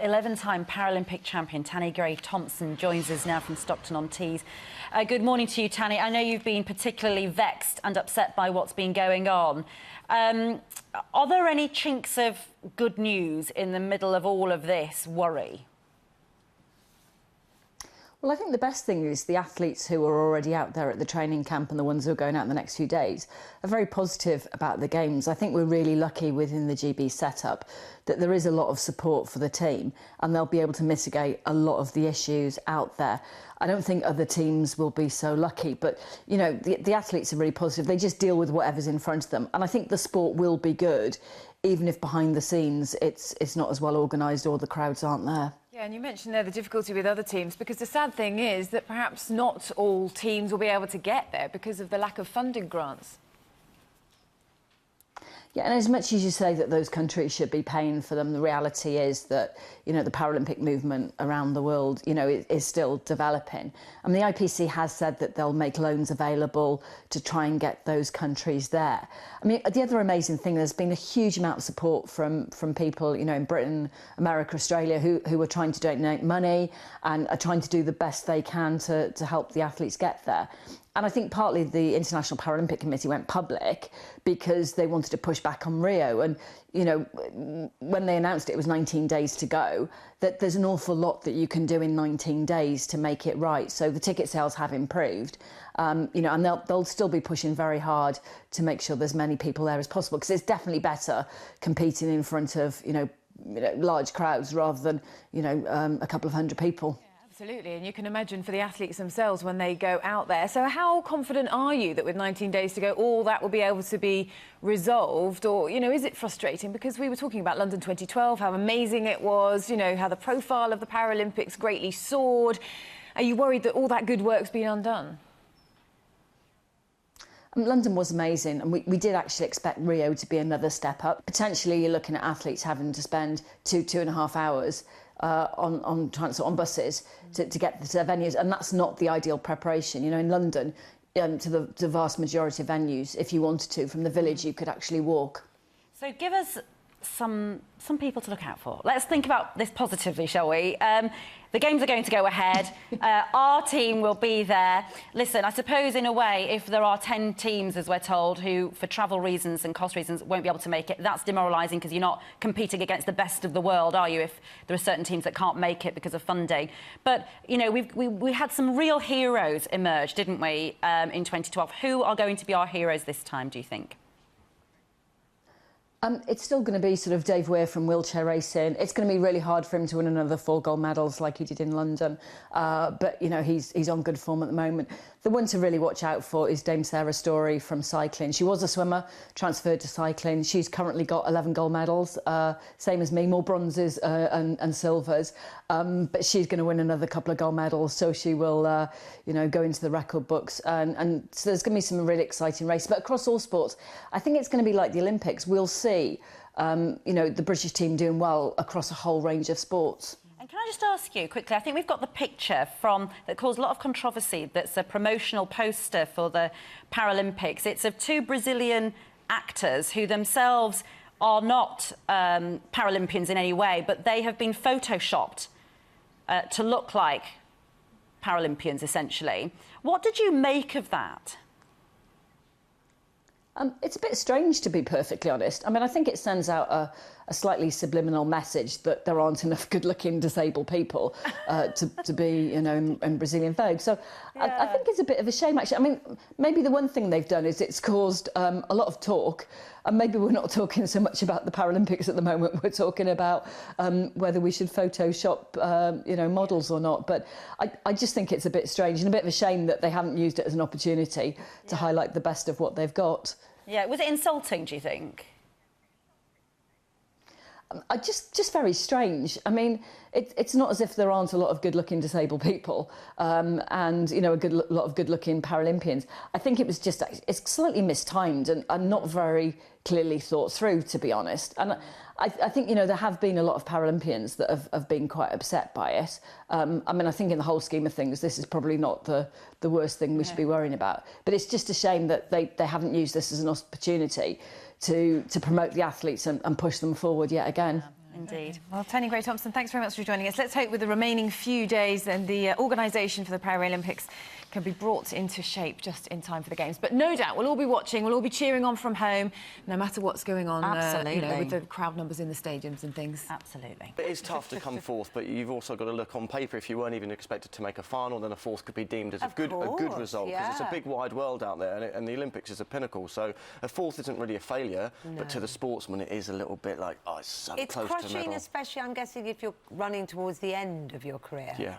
11-time Paralympic champion Tanni Grey-Thompson joins us now from Stockton-on-Tees. Good morning to you, Tanni. I know you've been particularly vexed and upset by what's been going on. Are there any chinks of good news in the middle of all of this worry? Well, I think the best thing is the athletes who are already out there at the training camp and the ones who are going out in the next few days are very positive about the Games. I think we're really lucky within the GB setup that there is a lot of support for the team and they'll be able to mitigate a lot of the issues out there. I don't think other teams will be so lucky, but, you know, the athletes are really positive. They just deal with whatever's in front of them. And I think the sport will be good, even if behind the scenes it's not as well organised or the crowds aren't there. Yeah, and you mentioned there the difficulty with other teams, because the sad thing is that perhaps not all teams will be able to get there because of the lack of funding grants. Yeah, and as much as you say that those countries should be paying for them, the reality is that, you know, the Paralympic movement around the world, you know, is still developing. And the IPC has said that they'll make loans available to try and get those countries there. I mean, the other amazing thing, there's been a huge amount of support from people, you know, in Britain, America, Australia, who are trying to donate money and are trying to do the best they can to help the athletes get there. And I think partly the International Paralympic Committee went public because they wanted to push back on Rio. And, you know, when they announced it was 19 days to go, that there's an awful lot that you can do in 19 days to make it right. So the ticket sales have improved, you know, and they'll still be pushing very hard to make sure there's many people there as possible, because it's definitely better competing in front of, you know, large crowds rather than, you know, a couple of hundred people. Absolutely, and you can imagine for the athletes themselves when they go out there. So how confident are you that with 19 days to go, all that will be able to be resolved? Or, you know, is it frustrating? Because we were talking about London 2012, how amazing it was, you know, how the profile of the Paralympics greatly soared. Are you worried that all that good work's been undone? London was amazing, and we did actually expect Rio to be another step up. Potentially, you're looking at athletes having to spend 2.5 hours on transport, on buses to get to their venues, and that's not the ideal preparation. You know, in London, to the vast majority of venues, if you wanted to, from the village, you could actually walk. So give us some people to look out for. Let's think about this positively, shall we? The Games are going to go ahead. Our team will be there. Listen, I suppose in a way, if there are 10 teams, as we're told, who, for travel reasons and cost reasons, won't be able to make it, that's demoralising because you're not competing against the best of the world, are you, if there are certain teams that can't make it because of funding. But, you know, we had some real heroes emerge, didn't we, in 2012. Who are going to be our heroes this time, do you think? It's still going to be sort of Dave Weir from wheelchair racing. It's going to be really hard for him to win another 4 gold medals like he did in London. But, you know, he's on good form at the moment. The one to really watch out for is Dame Sarah Storey from cycling. She was a swimmer, transferred to cycling. She's currently got 11 gold medals, same as me, more bronzes and silvers. But she's going to win another couple of gold medals, so she will, you know, go into the record books. And so there's going to be some really exciting races. But across all sports, I think it's going to be like the Olympics. We'll see, you know, the British team doing well across a whole range of sports. And can I just ask you quickly, I think we've got the picture that caused a lot of controversy, that's a promotional poster for the Paralympics. It's of 2 Brazilian actors who themselves are not Paralympians in any way, but they have been photoshopped to look like Paralympians, essentially. What did you make of that? It's a bit strange, to be perfectly honest. I mean, I think it sends out a slightly subliminal message that there aren't enough good-looking disabled people to be, you know, in Brazilian Vogue. So yeah. I think it's a bit of a shame, actually. I mean, maybe the one thing they've done is it's caused a lot of talk, and maybe we're not talking so much about the Paralympics at the moment. We're talking about whether we should Photoshop, you know, models or not. But I just think it's a bit strange and a bit of a shame that they haven't used it as an opportunity to highlight the best of what they've got. Yeah, was it insulting, do you think? Just very strange. I mean, it's not as if there aren't a lot of good-looking disabled people and, you know, lot of good-looking Paralympians. I think it was just, it's slightly mistimed and not very clearly thought through, to be honest. And I think, you know, there have been a lot of Paralympians that have been quite upset by it. I mean, I think in the whole scheme of things, this is probably not the worst thing we should be worrying about. But it's just a shame that they haven't used this as an opportunity to promote the athletes and push them forward yet again. Indeed. Well, Tanni Grey-Thompson, thanks very much for joining us. Let's hope with the remaining few days and the organisation for the Paralympics can be brought into shape just in time for the Games. But no doubt we'll all be watching, we'll all be cheering on from home, no matter what's going on, Absolutely. with the crowd numbers in the stadiums and things. Absolutely. It is tough to come fourth, but you've also got to look on paper. If you weren't even expected to make a final, then a fourth could be deemed as a good result, because it's a big wide world out there, and the Olympics is a pinnacle. So a fourth isn't really a failure, but to the sportsman it is a little bit like, oh, it's so close to medal. It's crushing, especially, I'm guessing, if you're running towards the end of your career. Yeah.